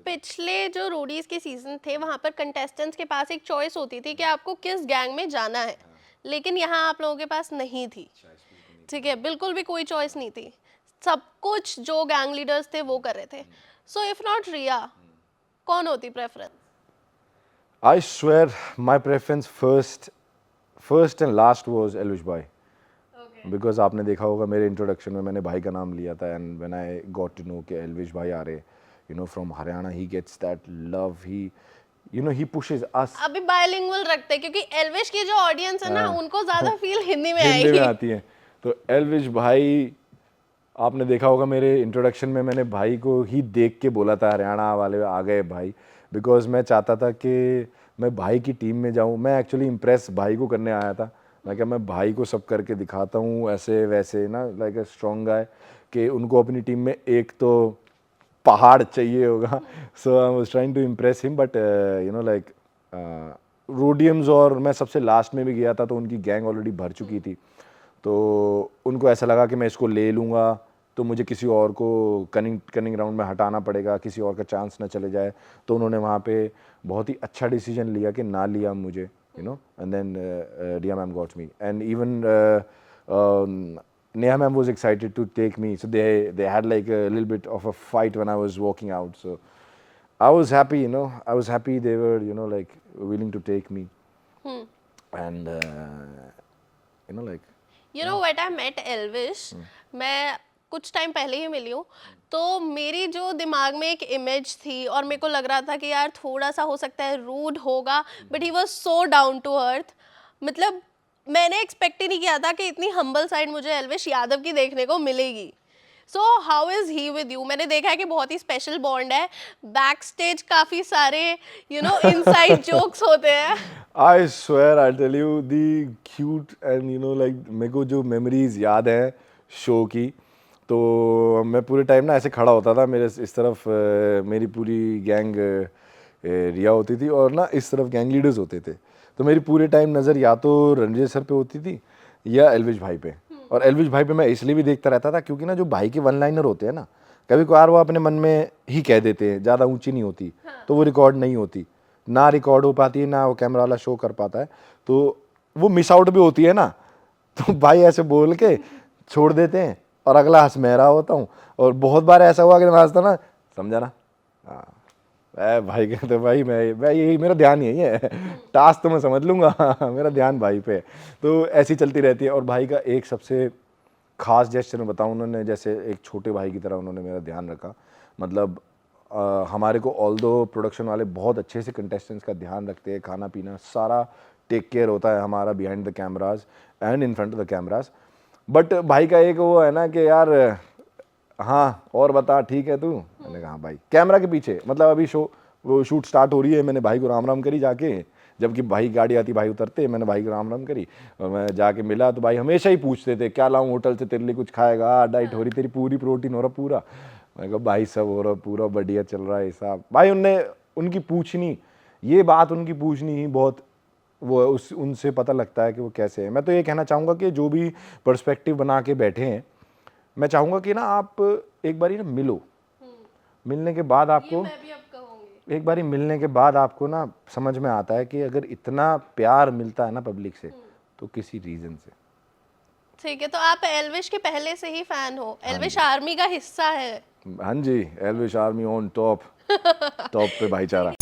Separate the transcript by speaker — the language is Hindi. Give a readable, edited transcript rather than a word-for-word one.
Speaker 1: पिछले जो रोडीज के सीजन थे वहां पर कंटेस्टेंट्स के पास एक चॉइस होती थी कि आपको किस गैंग में जाना है, लेकिन यहाँ आप लोगों के पास नहीं थी। ठीक है, बिल्कुल भी कोई चॉइस नहीं थी, सब कुछ जो गैंग लीडर्स थे वो कर रहे थे। सो इफ नॉट रिया, कौन होती preference?
Speaker 2: I swear, my preference first and last was Elvish Bhai. Because आपने देखा होगा मेरे इंट्रोडक्शन में मैंने भाई का नाम लिया था, and when I got to know कि एल्विश भाई आ रहे, you know, from Haryana, he gets that love, he, you know, he pushes us.
Speaker 1: अभी बायलिंगुअल रखते हैं क्योंकि एल्विश की जो ऑडियंस है ना उनको ज्यादा फील हिंदी में
Speaker 2: हिंदी में
Speaker 1: आएगी।
Speaker 2: आती है। तो एल्विश भाई, आपने देखा होगा मेरे इंट्रोडक्शन में मैंने भाई को ही देख के बोला था हरियाणा वाले आ गए भाई, बिकॉज मैं चाहता था कि मैं भाई की टीम में जाऊं। मैं एक्चुअली इम्प्रेस भाई को करने आया था। मैं क्या, मैं भाई को सब करके दिखाता हूँ ऐसे वैसे ना, लाइक ए स्ट्रॉन्ग गाय, कि उनको अपनी टीम में एक तो पहाड़ चाहिए होगा। So I was trying to impress him, but you know, like रोडियम्स, और मैं सबसे लास्ट में भी गया था तो उनकी गैंग ऑलरेडी भर चुकी थी। तो उनको ऐसा लगा कि मैं इसको ले लूँगा तो मुझे किसी और को कनिंग राउंड में हटाना पड़ेगा, किसी और का चांस ना चले जाए। तो उन्होंने वहाँ पे बहुत ही अच्छा डिसीजन लिया कि ना लिया मुझे, you know, and then Riya ma'am got me, and even Neha ma'am was excited to take me, so they had like a little bit of a fight when I was walking out. So I was happy, you know, I was happy they were, you know, like willing to take me, and you know, like
Speaker 1: you know what I met Elvish, मैं कुछ टाइम पहले ही मिली हूँ, तो मेरी जो दिमाग में एक इमेज थी और मेरे को लग रहा था कि यार थोड़ा सा हो सकता है रूड होगा, but he was so down to earth. मतलब मैंने एक्सपेक्ट ही नहीं किया था कि इतनी हम्बल साइड मुझे एल्विश यादव की देखने को मिलेगी। So how is he with you? मैंने देखा है कि बहुत ही स्पेशल बॉन्ड है, बैक स्टेज काफी सारे यू नो इनसाइड जोक्स होते हैं।
Speaker 2: I swear, I'll tell you the cute and, you know, like मेरे को जो मेमोरीज याद है शो की, तो मैं पूरे टाइम ना ऐसे खड़ा होता था, मेरे इस तरफ मेरी पूरी गैंग रिया होती थी और ना इस तरफ गैंग लीडर्स होते थे। तो मेरी पूरे टाइम नज़र या तो रणजीत सर पे होती थी या एल्विश भाई पे। और एल्विश भाई पे मैं इसलिए भी देखता रहता था क्योंकि ना जो भाई के वन लाइनर होते हैं ना, कभी कभार वो अपने मन में ही कह देते हैं, ज़्यादा ऊंची नहीं होती, तो वो रिकॉर्ड नहीं होती, ना रिकॉर्ड हो पाती है, ना वो कैमरा वाला शो कर पाता है, तो वो मिस आउट भी होती है ना। तो भाई ऐसे बोल के छोड़ देते हैं और अगला हंस मैं रहा होता हूँ। और बहुत बार ऐसा हुआ कि मैं हंसता ना, समझा ना, हाँ, भाई कहते भाई मैं यही, मेरा ध्यान यही है, टास्क तो मैं समझ लूँगा, मेरा ध्यान भाई पे है। तो ऐसी चलती रहती है। और भाई का एक सबसे खास जेस्चर मैं बताऊँ, उन्होंने जैसे एक छोटे भाई की तरह उन्होंने मेरा ध्यान रखा। मतलब हमारे को ऑल दो प्रोडक्शन वाले बहुत अच्छे से कंटेस्टेंट्स का ध्यान रखते हैं, खाना पीना सारा टेक केयर होता है हमारा behind the cameras and in front of the cameras. But भाई का एक वो है ना कि यार, हाँ और बता ठीक है तू, मैंने कहा हाँ भाई, कैमरा के पीछे, मतलब अभी वो शूट स्टार्ट हो रही है, मैंने भाई को राम राम करी जाके, जबकि भाई गाड़ी आती, भाई उतरते, मैंने भाई को राम राम करी और मैं जाके मिला। तो भाई हमेशा ही पूछते थे क्या लाऊं होटल से तेरे लिए, कुछ खाएगा, डाइट हो रही तेरी पूरी, प्रोटीन हो रहा पूरा। मैं कहा भाई सब हो रहा पूरा बढ़िया चल रहा है साहब। भाई उनकी पूछनी, ये बात उनकी पूछनी ही बहुत, वो उनसे पता लगता है कि वो कैसे है। मैं तो ये कहना चाहूँगा कि जो भी पर्सपेक्टिव बना के बैठे हैं, मैं चाहूँगा कि ना आप एक बारी ना मिलो, मिलने के बाद आपको,
Speaker 1: मैं भी अब कहूंगी।
Speaker 2: एक बारी मिलने के बाद आपको ना समझ में आता है कि अगर इतना प्यार मिलता है ना पब्लिक से, तो किसी रीज़न से।
Speaker 1: ठीक है, तो आप एल्विश के पहले से ही फैन हो,
Speaker 2: हाँ
Speaker 1: एल्विश
Speaker 2: जी,
Speaker 1: आर्मी का हिस्सा है।
Speaker 2: हाँ जी, Elvish army on top, top पे भाईचारा।